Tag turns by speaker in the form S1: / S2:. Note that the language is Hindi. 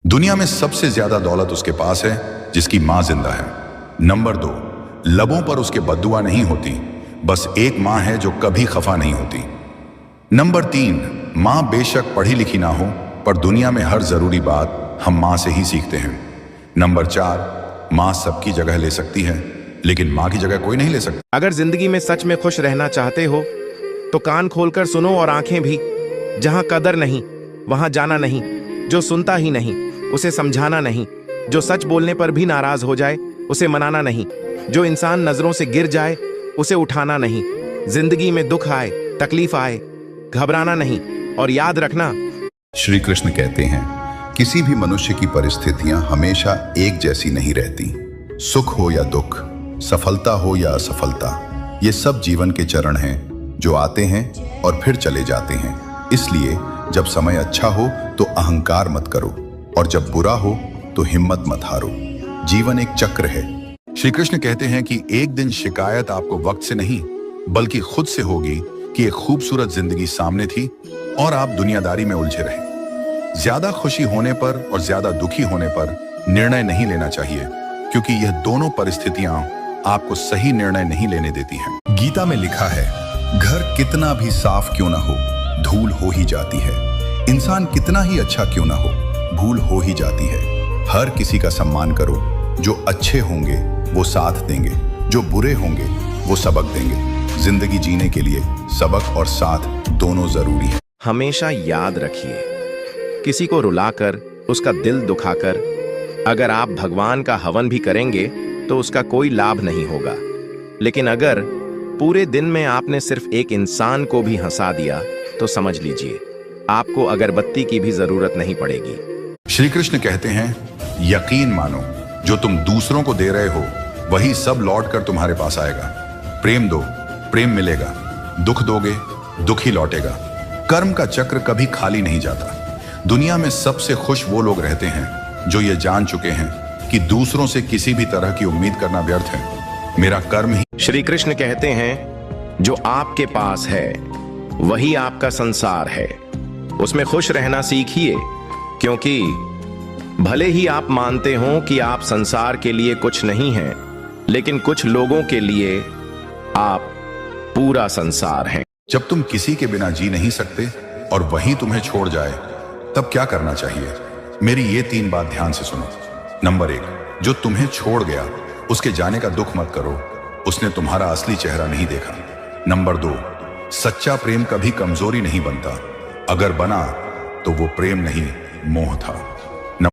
S1: दुनिया में सबसे ज्यादा दौलत उसके पास है जिसकी मां जिंदा है। नंबर 2, लबों पर उसके बद्दुआ नहीं होती, बस एक मां है जो कभी खफा नहीं होती। नंबर 3, मां बेशक पढ़ी लिखी ना हो, पर दुनिया में हर जरूरी बात हम मां से ही सीखते हैं। नंबर 4, मां सबकी जगह ले सकती है, लेकिन मां की जगह कोई नहीं ले सकता।
S2: अगर जिंदगी में सच में खुश रहना चाहते हो तो कान खोलकर सुनो और आंखें भी। जहां कदर नहीं वहां जाना नहीं, जो सुनता ही नहीं उसे समझाना नहीं, जो सच बोलने पर भी नाराज हो जाए उसे मनाना नहीं, जो इंसान नजरों से गिर जाए उसे उठाना नहीं। जिंदगी में दुख आए, तकलीफ आए, घबराना नहीं और याद रखना।
S3: श्री कृष्ण कहते हैं, किसी भी मनुष्य की परिस्थितियां हमेशा एक जैसी नहीं रहती। सुख हो या दुख, सफलता हो या असफलता, ये सब जीवन के चरण हैं जो आते हैं और फिर चले जाते हैं। इसलिए जब समय अच्छा हो तो अहंकार मत करो, और जब बुरा हो तो हिम्मत मत हारो। जीवन एक चक्र है।
S1: श्री कृष्ण कहते हैं कि एक दिन शिकायत आपको वक्त से नहीं बल्कि खुद से होगी कि एक खूबसूरत जिंदगी सामने थी और आप दुनियादारी में उलझे रहे। ज्यादा खुशी होने पर और ज्यादा दुखी होने पर निर्णय नहीं लेना चाहिए, क्योंकि यह दोनों परिस्थितियां आपको सही निर्णय नहीं लेने देती हैं।
S3: गीता में लिखा है, घर कितना भी साफ क्यों ना हो, धूल हो ही जाती है। इंसान कितना ही अच्छा क्यों ना हो, भूल हो ही जाती है। हर किसी का सम्मान करो। जो अच्छे होंगे वो साथ देंगे, जो बुरे होंगे वो सबक देंगे। जिंदगी जीने के लिए सबक और साथ दोनों जरूरी है।
S2: हमेशा याद रखिए, किसी को रुलाकर, उसका दिल दुखाकर अगर आप भगवान का हवन भी करेंगे तो उसका कोई लाभ नहीं होगा। लेकिन अगर पूरे दिन में आपने सिर्फ एक इंसान को भी हंसा दिया तो समझ लीजिए आपको अगरबत्ती की भी जरूरत नहीं पड़ेगी।
S1: श्री कृष्ण कहते हैं, यकीन मानो, जो तुम दूसरों को दे रहे हो वही सब लौट कर तुम्हारे पास आएगा। प्रेम दो, प्रेम मिलेगा। दुख दोगे, दुख ही लौटेगा। कर्म का चक्र कभी खाली नहीं जाता। दुनिया में सबसे खुश वो लोग रहते हैं जो ये जान चुके हैं कि दूसरों से किसी भी तरह की उम्मीद करना व्यर्थ है। मेरा कर्म ही।
S2: श्री कृष्ण कहते हैं, जो आपके पास है वही आपका संसार है, उसमें खुश रहना सीखिए, क्योंकि भले ही आप मानते हो कि आप संसार के लिए कुछ नहीं हैं, लेकिन कुछ लोगों के लिए आप पूरा संसार हैं।
S1: जब तुम किसी के बिना जी नहीं सकते और वही तुम्हें छोड़ जाए, तब क्या करना चाहिए? मेरी ये 3 बात ध्यान से सुनो। नंबर 1, जो तुम्हें छोड़ गया उसके जाने का दुख मत करो, उसने तुम्हारा असली चेहरा नहीं देखा। नंबर 2, सच्चा प्रेम कभी कमजोरी नहीं बनता, अगर बना तो वो प्रेम नहीं, मोह था।